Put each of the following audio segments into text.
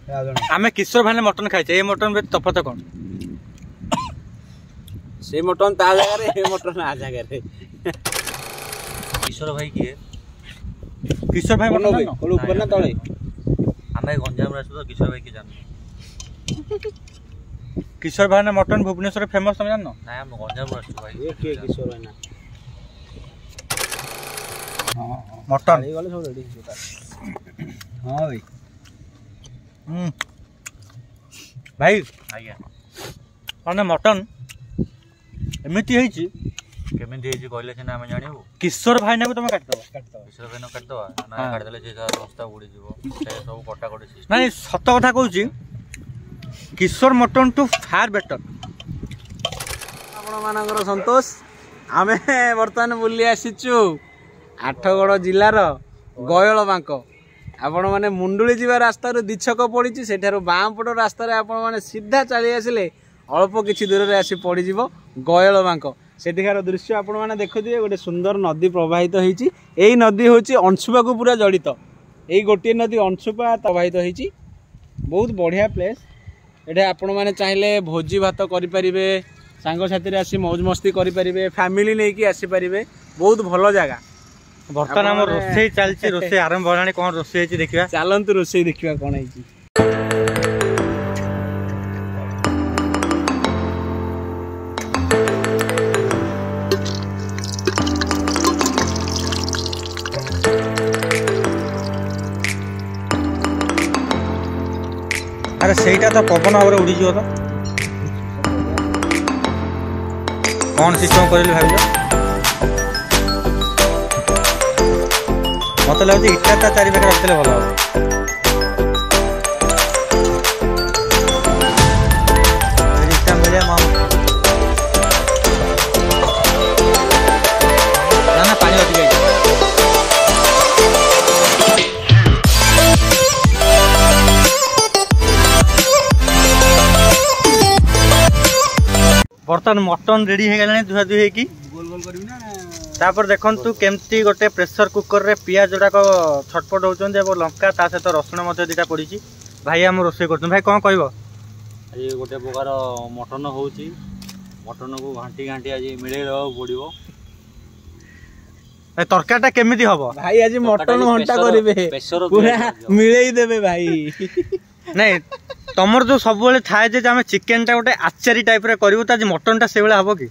आमे किशोर भाई ने मटन खाई ये मटन में तफात कौन से मटन ता जगह रे ए मटन आ जगह रे किशोर भाई किए किशोर भाई मटन कोन ऊपर ना तळे आमे गंजाम रे तो किशोर भाई के जान किशोर भाई ने मटन भुवनेश्वर फेमस तुम जानो ना हम गंजाम रे भाई ये के किशोर भाई ना मटन गले सब रेडी हां भाई भाई आज्ञा कौन मटन एमती केमी कहले सीना आम जान किशोर भाई ना तुम काटद किशोर भाई ना काटद ना काटदे से रस्ता उड़ी सब कटाकटी ना सत कथा कहूँ किशोर मटन टू फार बेटर आपण मानकर संतोष आमे वर्तमान बुली आसीचु आठगड़ जिलार गयल बांक आपण माने मुंडुली जीवा रास्ता दी छक पड़ी से बाँ पट रास्ता आपण माने सीधा चली आसिले अल्प किछि दूर रे आसी पड़ी जीवो गयल बांक सेठिकार दृश्य आपण माने देखुथिबे गोटे सुंदर नदी प्रवाहित होईची एई नदी होची अंशुपा को पूरा जड़ित एई गोटे नदी अंशुपा प्रवाहित होईची बहुत बढ़िया प्लेस एठे आपण माने चाहिले भोजी भात करि परिबे सांग साथी रे आसी मौज मस्ती करि परिबे फैमिली नै कि आसी परिबे बहुत भलो जगह बर्तमान आम रोसे चलती रोसे आरंभ होगा कौन रोसे देखा चलतु रोसे देखा कौन है अरे सहीटा तो पवन भाव उड़ी तो कौन सिस्टम कर भाव मत लगे इटा ता चारि पाखे रखते भल इटा मिले ना पानी अधिक बर्तमान मटन रेडी हो गला धुआ धुई होगी गोल गोल करी ना तापर देखु केमती गोटे प्रेसर कुकर रे पियाज जोड़ाक छटपट होती लंका ता सहित रसुण दीटा पड़ी भाई आम रोसे कर भाई कौन कह गोटे प्रकार मटन होची मटन को घांटी घांटी आज मिले पड़ो तरकारीटा केमिति हबो भाई आज मटन घंटा करिवे पूरा मिले देबे भाई नहीं तमर जो सब थाए जे आम चिकेन टा गोटे आचारी टाइप रे करिवो त आज मटन टा से बेला हबो कि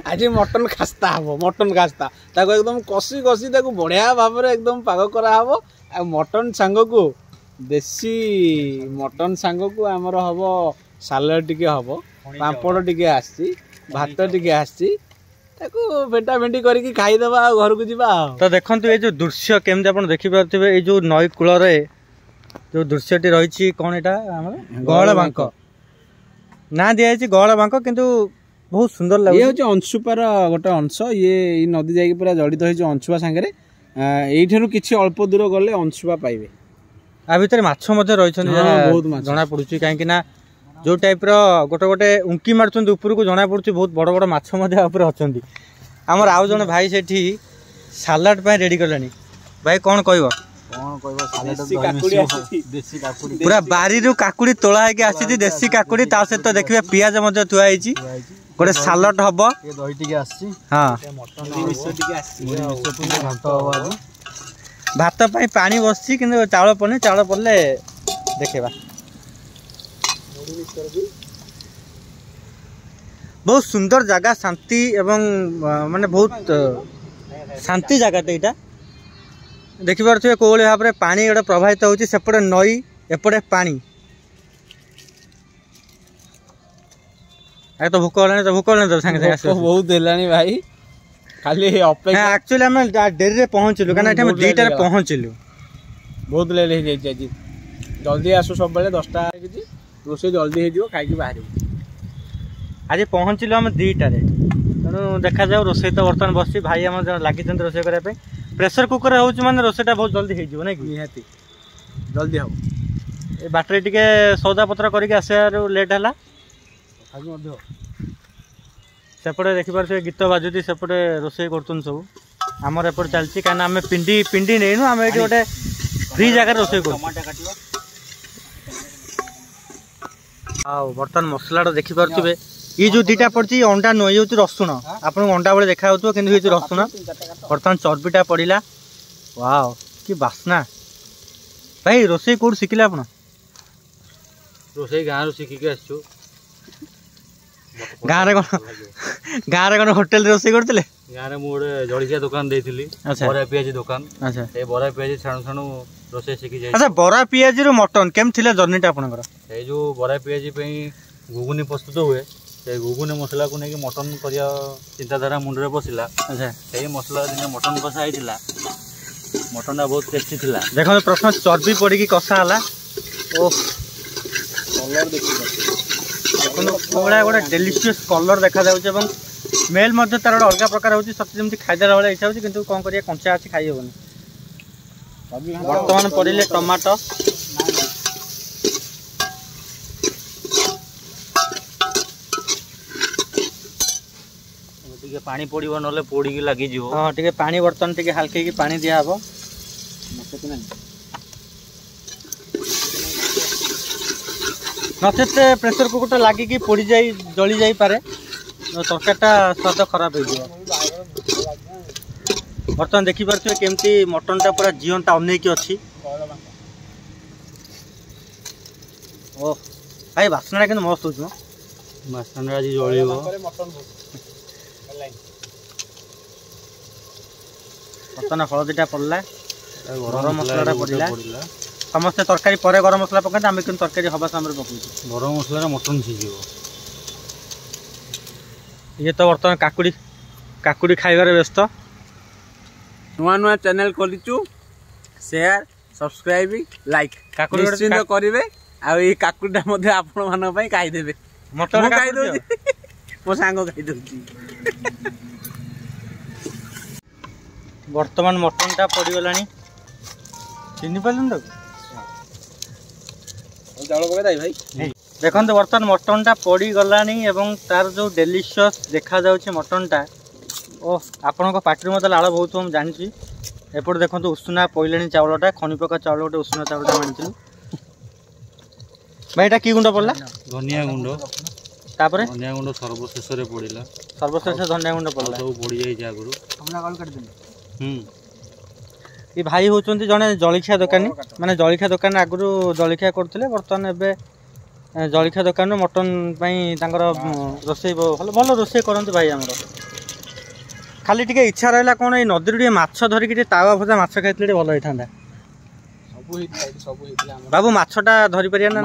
आज मटन खास्ता हबो मटन खास्ता ताको एकदम कसी कसी ताको बढ़िया भाव रे एकदम पाग करा हबो आ मटन सांग को देसी मटन सांग को हमर हबो सालाड टिके हबो पापड़ टिके आसी भात टिके आसी ताको बेटा बेंटी करके खाई देबा घर को जीवा तो देखंतु ए जो दृश्य केमते आपण देखि पारथिबे ए जो नई कूल रे जो दृश्यटी रही कौन यहाँ गहल बांक ना दिखाई गहल बांक किंतु बहुत सुंदर लगे ये अंशुपार गोटे अंश ये नदी जाकि पूरा जड़ित हो अंशुपा सांगे यू कि अल्प दूर गले अंशुपा पाइबे आ भितर माछ रही जना पड़ू कहीं जो टाइप गोटे गोटे उंकी मार्च ऊपर को जना पड़ू बहुत बड़ बड़ माछ अच्छा आमर आउ जन भाई से सालाड रेडी कले भाई कौन कह पूरा बारी रू काकुड़ी तोला है आसी देसी काकुड़ी ता सहित देखिए पियाज थुआई गोटे सालाड हम हाँ भात पानी बस चाउल पड़ने चाउल पड़े देखा बहुत सुंदर जगह शांति एवं माने बहुत शांति जगह यहाँ देखिपे कौली भाव में पानी गोटे प्रवाहित होती सेपटे नई एपटे पानी तो भूक तो भूक तो सांगे बहुत भाई खाली एक्चुअली आम डेरी रे पहुँचलु कहीं दुईटा पहुँचलु बहुत लेट हो जाए जल्दी आसु सब बेले 10टा रोसे जल्दी हो खाई बाहर आज पहुँचलु आम दुईटार तेणु देखा जाऊ रोसे तो बर्तमान बस भाई आम लगी रोसे करने प्रेसर कुकर होची माने रोसेटा बहुत जल्दी हो जाए नहीं निहाती जल्दी हम ए बाटरे टिके सौदा पत्र करके आसार लेट है सेपटे देखिपे गीत बाजुती सेपटे रोसे कर सब आमर एपटे चलती कहीं आम पिंडी पिंडी नहीं आम ये गोटे फ्री जगह रोषे कर टमाटर काटियो बर्तमान मसला देखि पारे ये जो दीटा पड़ी अंडा नुह ये रसुण आप अंडा बेले देखा कि ये रसुण बर्तमान चर्बीटा पड़ा वाओ कि बास्ना भाई रोषे कौट शिखिले आप रोषे गाँव शिखिक आसु गाँव कौन होटेल रोषे करते गाँव में गोटे जलखिया दुकान देती बरा पियाजी दुकान अच्छा बरा पियाजी छाणु छाणु रोषे शिखी जाए अच्छा बरा पियाजी रो मटन केम थिला जर्नीटा आपनकर ये जो बरा पियाजी घुगुनी प्रस्तुत हुए से घुगुनी मसला को लेकिन मटन करिया चिंताधारा मुंडे पशिला अच्छा से मसला दिन मटन कषा होता मटन बहुत टेस्टी थिला देखो प्रश्न चर्बी पड़ी कषा है ओ कलर देखो गोटे डेलीशियस कलर देखा जाऊँ स्मेल तार गोटे अलग प्रकार होती सत्य जमी खाईदेला भाई इच्छा होती किंतु कौन करिया कंचा अच्छी खाई हेनी बर्तमान पड़े टमाटो पानी पड़ो ना पोड़ की लगी हाँ टे पानी बर्तन टे हल्के पानी दिया हम नचेत प्रेसर कुकर लगिकी पोड़ जाई जली जाई पारे तरकारीटा स्वाद खराब हो बर्तमान देखिपे केमती मटनटा पूरा जीवंता अनेक अच्छी ओ भाई बासना के मस्त हो बासना आज जल बर्तमान हलदीटा पड़ा गरम मसला पड़ा समस्ते तरकारी पर गरम मसला पकाते आम कि तरकारी हवा सामने पकाऊ गरम मसला मटन सीझ ये तो बर्तमान काकुड़ी काकुड़ी खाइबार व्यस्त नुआ नुआ चैनल खोलीचु शेयर सब्सक्राइब लाइक काकुड़ी निश्चिंत करेंगे आ ये काकुड़ा मध्य आपण मान पई खाई देबे मटन खाई दउची मो सांग खाई दउची बर्तमान मटनटा पड़गलानी चिन्ह पालन चाउल पकाई भाई देखो बर्तमान मटनटा पड़गलानी एवं तार जो डेलीशियस देखा जाउछि मटनटा ओ आपण पार्टी मत लाड़ बहुत हम जानी एपटे देखो उषुना पड़े चाउलटा खनिपका चाउल गोटे उषुना चाउलटा आनी भाई एटा की गुंड पड़ला धनिया गुंड तापर धनिया गुंड सर्वशेष पड़ा सर्वशेष धनिया गुंड पड़ला सब पड़ जाए आगुरी ये भाई होचंती जने जलखिया दुकानी माने जलखिया दुकान आगुरु जलखिया करथिले बर्तमान एबे जलखिया दुकान मटन रोसे भल रोसे करते भाई आमर खाली टे इच्छा रहा कौन ये नदी माछ धरिकी तावा भजा माछ खाई भल होता बाबू माछटा धरी पारिया ना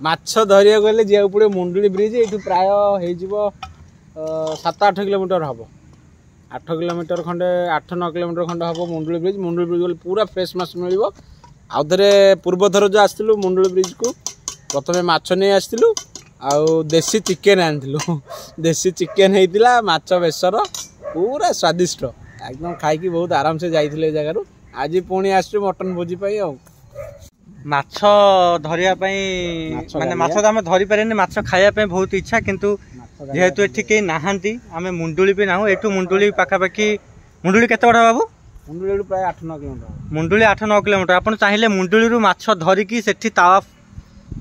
माछ धरिया गले जा पड़े मुंडुली ब्रिज ये प्राय हो 7-8 किलोमीटर हम 8 किलोमीटर खंडे 8-9 किलोमीटर खंडे हम मुंडुली ब्रिज गले पूरा फ्रेश माछ मिल आउे पूर्व थर जो आसलु मुंडुली ब्रिज को प्रथम माछ नहीं आसलु आउ देसी चिकेन आनिलु देसी चिकेन होता माछ बेसर पूरा स्वादिष्ट एकदम खाई बहुत आराम से जाइए जगार आज पुणी आस मटन भोजी माछ धरिया माने माछ तो आम धरी पारे माछ खाया बहुत इच्छा किंतु जेहेतु एठी केही नाहांती आमे मुंडुली भी नाहु एठू मुंडुली पाखापाखि मुंडुली केते बड़ा बाबू मुंडुली प्राय 8-9 किलोमीटर मुंडुली 8-9 किलोमीटर आपण चाहिले मुंडुली माछ धरिकी सेठी तावा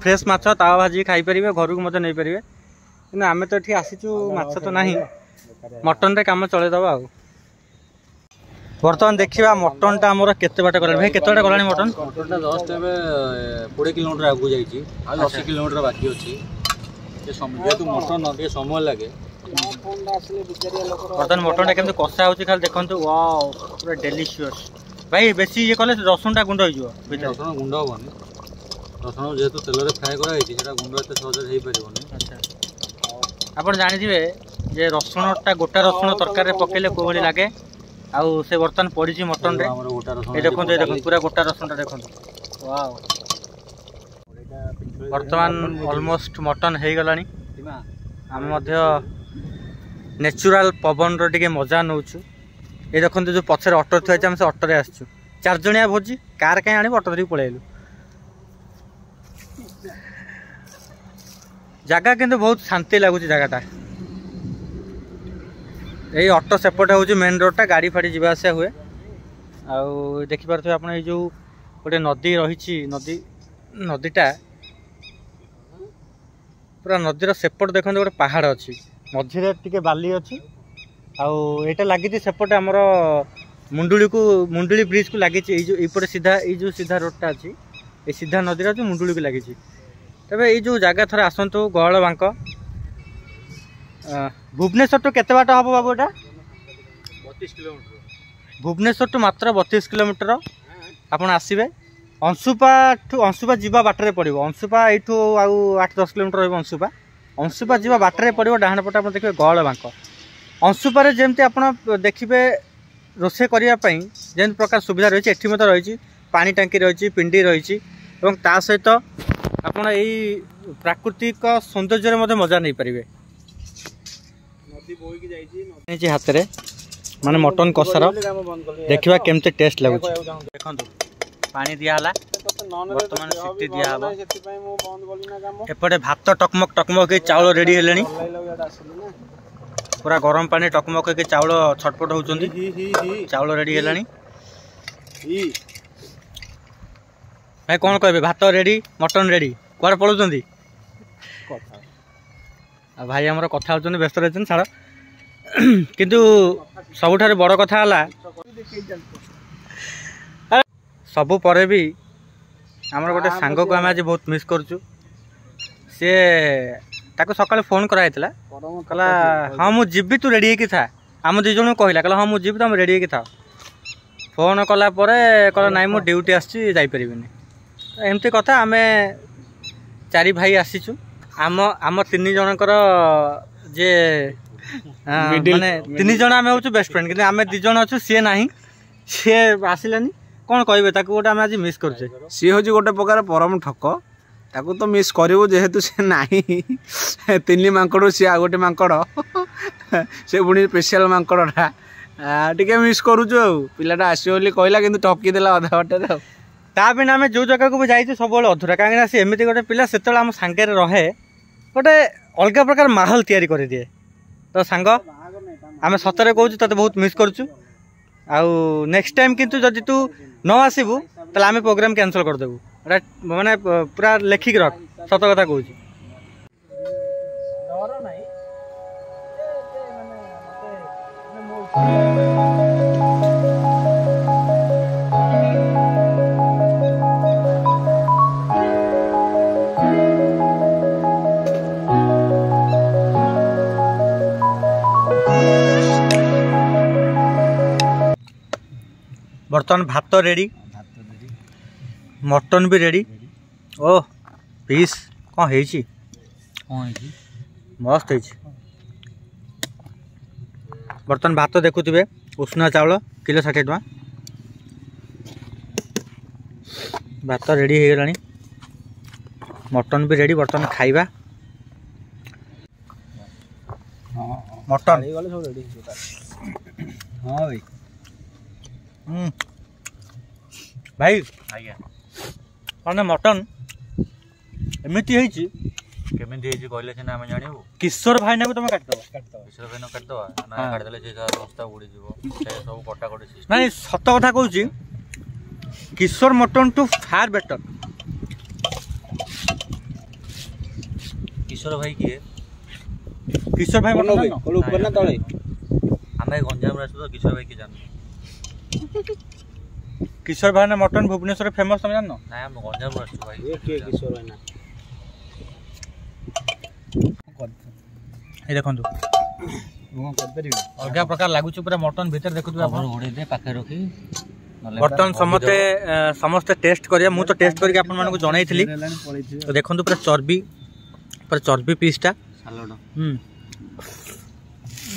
फ्रेश माछ तावा भाजी खाई परिबे घर को मते नै परिबे किंतु आमे तो एठी आसीचु माछ तो नाही मटन रे काम चले दबा आ बर्तमान देखिबा मटन टा हमर केते बाटा करला भाई केते बाटा करलानी मटन मटन जस्ट एबे 20 किलोमीटर आगु जाईची आ 80 किलोमीटर बाकी अछि जे समय तू मटन न समय लागे बर्तमान मटन टा केमते कसा होची खाली देखंतु वाओ पूरा डेलीशियस भाई बेसी ये कले रसुन टा गुंड होइजो रसुन गुंड होबनी रसुन जेतु तेल रे फ्राई करा होईची सेटा गुंड एते सहज हेई परिबनी अच्छा आपण जानि दिबे जे रसुन टा गोटा रसुन तरकारी रे पकेले कोहली लागे आउ से बर्तन पड़ी मटन रे ये देखो पूरा गोटा रसुन वाओ बर्तमान ऑलमोस्ट मटन हो गलानी आम नेचुरल पवन रे मजा नौचु ये देखो जो पछरे ऑटो थी से ऑटो आसचु 4 जणिया भोजी कार कहीं आनी ऑटो धरिक पलैलु जगह किंतु बहुत शांति लगुच जगहटा यही ऑटो सेपटे हूँ मेन रोडटा गाड़ी फाड़ी जावासिया हुए आउ देखिपे आप जो गोटे नदी रही नदीटा पूरा नदीर सेपट देखते गोटे पहाड़ अच्छी मझे टे बाली अच्छी आईटा लगी सेपटे आमर मुंडुली ब्रिज को लगी ये सीधा ये सीधा रोडटा अच्छी ये सीधा नदी अच्छी मुंडुली को लगी तेज ये जगह थोड़े आसतु गहल बांक भुवनेश्वर टू केते बाट हम बाबू एटा 32 किलोमीटर भुवनेश्वर टू मात्र 32 किलोमीटर आपड़ आसवे अंशुपा जीवा बाटर पड़ो अंशुपा यू आउ 8-10 किलोमीटर रहा अंशुपा जीवा बाटर पड़ो डाण पटे आप देखिए गहल बांक अंशुपारे जमती आप देखिए रोषे करने जमी प्रकार सुविधा रही है रही पानी टांकी रही पिंडी रही सहित आप प्राकृतिक सौंदर्य मजा नहीं पारे हाथ में माने मटन कषार देखा केमती टेस्ट लगुच देखो पानी दिहला बर्तमान सीटी दिहब एपटे भात टकमक टकमक चाउल रेडी हेले पूरा गरम पानी टकमक के चाउल छटपट होती चाउल रेडी हेलानी भाई कौन कहे भात रेडी मटन रेडी कुआड़े पलाउं भाई आमर कथा होती व्यस्त रही छाड़ किंतु सबुठार बड़ कथा सबु परे भी आमर गोटे सांग को आम आज बहुत मिस करुचु सी ताको सकाଳେ फोन कराई कहला हाँ मुझे जीबी तू रेडी होगी था आम दी जन कहला कहला हाँ मुझे जीबी तुम रेडी होगी था फोन कला कहला नाई मो ड्यूटी आसपारि एमती कथा आम 4 भाई आसीचु आम आम 3 जनकर जे माने 3 जन आम हूँ बेस्ट फ्रेंड कि आम 2 जन अच्छु सी ना सी आसलानी कौन कहे गोटे आम आज मिस कर सी हूँ गोटे प्रकार परम ठक ताकू तो मिस करू जेहेतु से ना 3 मांकड़ सी आ गोटे मांकड़ से पुणी स्पेशल मांकड़टा टे मिस करुचु पिलाटा आसो कहला कि ठकीदेला अधा बाटे ता बिना आम जो जगह को भी जाइए सब अधूरा कहीं सी एमती गोटे पिला से आम सांगे रहे गोटे अलग प्रकार माहौल तैयारी कर दिए तो सांग आम सतरे कहूँ ते बहुत मिस करुचु आउ नेक्स्ट टाइम किंतु जदि तू न आसबू ताले आम प्रोग्राम कैंसल करदेबू माने पूरा लेखिक रख सत कथा कहूँ बर्तमान भात रेडी मटन भी रेडी ओ पीस कौन है मस्त है बर्तमान भात देखुवे उष्णा चाउल किलो 60 टका भात रेडी हो गलानी मटन भी रेडी बर्तमान खाइबा मटन हाँ भाई भाई मैंने मटन एमती केमी कहले सीना आम जानू किशोर भाई ना तुम काटद किशोर भाई न काटद काटदे से रास्ता उड़ी सब कटाकटी ना सत कथा कहूँ किशोर मटन टू फार बेटर किशोर भाई किए किशोर भाई मटन तले आम गंजाम आसू तो किशोर भाई किए जान किशोर भाई ना मटन भुवनेश्वर फेमस तुम जान ना हम गंजाम आसू भाई ये के किशोर भाई ना ये देखो अलग प्रकार लगुच पूरा मटन भीतर देखु पाखे रखी बर्तमान समस्ते टेस्ट करिया मु तो टेस्ट करके आपन मानको जणाइथिली तो देखंतु पूरा चर्बी पीसटा सालाड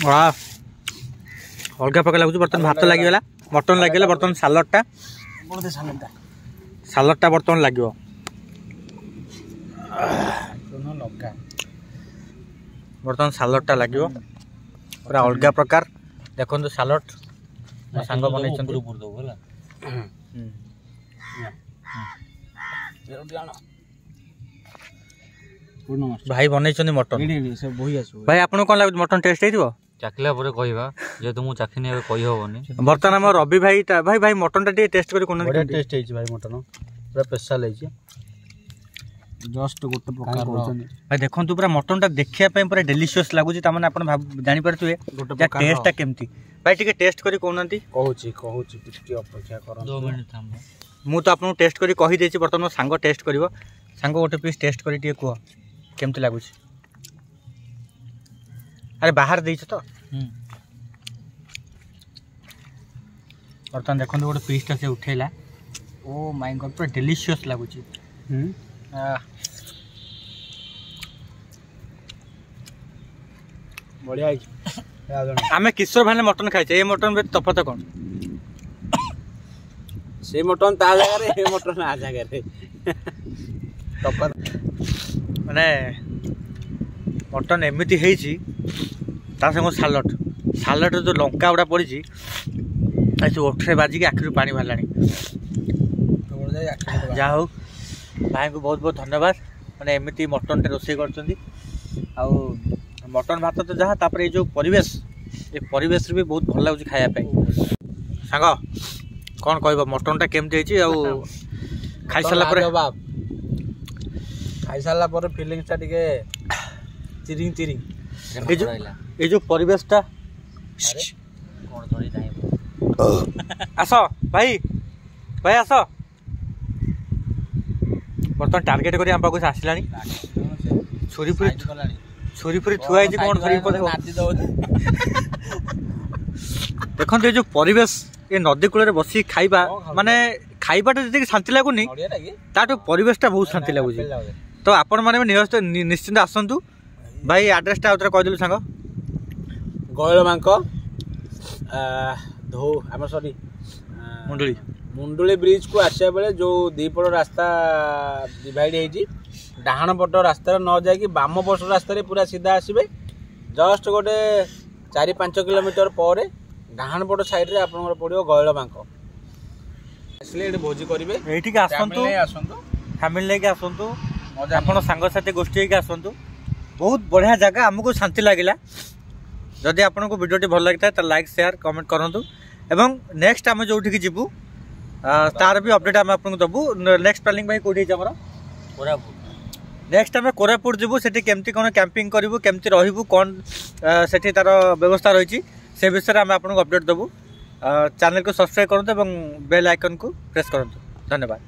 वाह अलग प्रकार लगुच बर्तमान भात लागिगला मटन लागिगला बर्तमान सालाडटा बर्तमान लागियो बर्तमान सालाडटा लागियो पूरा अलग प्रकार देखो सालाड सांग बन भाई बन मटन भाई आपन कौन लगे मटन टेस्ट हो ଚାଖିଲା ପରେ କହିବା ଯେହେତୁ ମୁଁ ଚାଖିନି ଏବେ କହିହବନି। ବର୍ତ୍ତମାନ ଆମ ରବି ଭାଇ ଭାଇ ଭାଇ ମଟନଟା ଟିକେ ଟେଷ୍ଟ କରି କୋଉ ବଢ଼ିଆ ଟେଷ୍ଟ ହେଇଛି ଭାଇ ମଟନ ପୁରା ସ୍ପେଶାଲ ହେଇଛି। ଜଷ୍ଟ ଗୋଟେ ପ୍ରକାର ଭାଇ ଦେଖନ୍ତୁ ପୁରା ମଟନଟା ଦେଖିବା ପାଇଁ ପୁରା ଡେଲିସିୟସ୍ ଲାଗୁଛି ତାମାନେ ଆପଣ ଜାଣିପାରୁଥିବେ ଟେଷ୍ଟଟା କେମିତି। ଭାଇ ଟିକେ ଟେଷ୍ଟ କରି କହୁନାହାନ୍ତି। କହୁଛି ଟିକେ ଅପେକ୍ଷା କରନ୍ତୁ। 2 ମିନିଟ୍ ଥାମ। ମୁଁ ତ ଆପଣଙ୍କୁ ଟେଷ୍ଟ କରି କହିଦେଇଛି ବର୍ତ୍ତମାନ ମୋ ସାଙ୍ଗ ଟେଷ୍ଟ କରିବ। ସାଙ୍ଗ ଗୋଟେ ପିସ୍ ଟେଷ୍ଟ କରି ଟିକେ କୁହ କେମିତି ଲାଗୁଛି। ଆରେ ବାହାରେ ଦେଇଛ ତ ବର୍ତ୍ତମାନ ଦେଖନ୍ତୁ ଗୋଟେ ପିସ୍ଟା ସେ ଉଠେଇଲା। ଓ ମାଇ ଗଡ୍ ପୁରା ଡେଲିସିୟସ୍ ଲାଗୁଛି। ବଢ଼ିଆ ହେଇଛି। ଆମେ କିଶୋର ଭାଇନା ମଟନ ଖାଇଛେ ଏ ମଟନ ତଫାତ କ'ଣ? ସେ ମଟନ ତା ଜାଗାରେ ଏ ମଟନ ଆ ଜାଗାରେ ମାନେ ମଟନ ଏମିତି ହେଇଛି ତା ସାଙ୍ଗେ ସାଲାଡ଼ରେ ଯେଉଁ ଲଙ୍କା ଗୁଡ଼ା ପଡ଼ିଛି ସେ ଓଠରେ ବାଜିକି ଆଖିରୁ ପାଣି ବାହାରିଲାଣି। ଯାହା ହଉ ଭାଇଙ୍କୁ ବହୁତ ବହୁତ ଧନ୍ୟବାଦ। ମାନେ ଏମିତି ମଟନଟେ ରୋଷେଇ କରୁଛନ୍ତି। ଆଉ ମଟନ ଭାତ ତ ଯାହା ତାପରେ ଏଇ ଯେଉଁ ପରିବେଶ ଏ ପରିବେଶରେ ବି ବହୁତ ଭଲ ଲାଗୁଛି ଖାଇବା ପାଇଁ। ସାଙ୍ଗ କ'ଣ କହିବ ମଟନଟା କେମିତି ହେଇଛି ଆଉ ଖାଇସାରିଲା ପରେ ଫିଲିଙ୍ଗସଟା ଟିକେ ଚିରିଂ ଏଇ ଯେଉଁ ପରିବେଶଟା ଆସ ଭାଇ ଆସ। ବର୍ତ୍ତମାନ ଟାର୍ଗେଟ କରି ଆମ ପାଖକୁ ସେ ଆସିଲାଣି। ଛୁରୀ ଫୁରି ଥୁଆ ହେଇଛି କ'ଣ ଧରିକି ପଳେଇବ। ଦେଖନ୍ତୁ ଏ ଯେଉଁ ପରିବେଶ ଏ ନଦୀ କୂଳରେ ବସିକି ଖାଇବା ମାନେ ଖାଇବାଟା ଯେତିକି ଶାନ୍ତି ଲାଗୁନି ତାଠୁ ପରିବେଶଟା ବହୁତ ଶାନ୍ତି ଲାଗୁଛି। ତ ଆପଣମାନେ ବି ନିଶ୍ଚିନ୍ତ ଆସନ୍ତୁ। ଭାଇ ଆଡ୍ରେସଟା ଆଉ ଥରେ କହିଦେଲୁ ସାଙ୍ଗ। ଗୟଳବାଙ୍କ ମୁଣ୍ଡୁଳି ବ୍ରିଜକୁ ଆସିବା ବେଳେ ଯେଉଁ ଦୁଇପଟ ରାସ୍ତା ଡିଭାଇଡ୍ ହେଇଛି ଡାହାଣ ପଟ ରାସ୍ତାରେ ନ ଯାଇକି ବାମ ପଟ ରାସ୍ତାରେ ପୁରା ସିଧା ଆସିବେ। ଜଷ୍ଟ ଗୋଟେ 4-5 କିଲୋମିଟର ପରେ ଡାହାଣ ପଟ ସାଇଡ୍ରେ ଆପଣଙ୍କର ପଡ଼ିବ ଗୟଳବାଙ୍କ। ଆସିଲେ ଏଠି ଭୋଜି କରିବେ। ଏଇଠିକି ଆସନ୍ତୁ ଫ୍ୟାମିଲି ନେଇକି ଆସନ୍ତୁ ଆପଣ ସାଙ୍ଗସାଥି ଗୋଷ୍ଠୀ ହେଇକି ଆସନ୍ତୁ। ବହୁତ ବଢ଼ିଆ ଜାଗା ଆମକୁ ଶାନ୍ତି ଲାଗିଲା। ଯଦି ଆପଣଙ୍କୁ ଭିଡ଼ିଓଟି ଭଲ ଲାଗିଥାଏ ତାହେଲେ ଲାଇକ୍ ସେୟାର କମେଣ୍ଟ କରନ୍ତୁ ଏବଂ ନେକ୍ସଟ ଆମେ ଯେଉଁଠିକି ଯିବୁ ତାର ବି ଅପଡେଟ୍ ଆମେ ଆପଣଙ୍କୁ ଦେବୁ। ନେକ୍ସଟ ପ୍ଲାନିଂ ଭାଇ କେଉଁଠି ହେଇଛି ଆମର କୋରାପୁଟ। ନେକ୍ସଟ ଆମେ କୋରାପୁଟ ଯିବୁ। ସେଠି କେମିତି କ'ଣ କ୍ୟାମ୍ପିଂ କରିବୁ କେମିତି ରହିବୁ କ'ଣ ସେଠି ତାର ବ୍ୟବସ୍ଥା ରହିଛି ସେ ବିଷୟରେ ଆମେ ଆପଣଙ୍କୁ ଅପଡେଟ୍ ଦେବୁ। ଚ୍ୟାନେଲକୁ ସବସ୍କ୍ରାଇବ୍ କରନ୍ତୁ ଏବଂ ବେଲ୍ ଆଇକନ୍କୁ ପ୍ରେସ୍ କରନ୍ତୁ। ଧନ୍ୟବାଦ।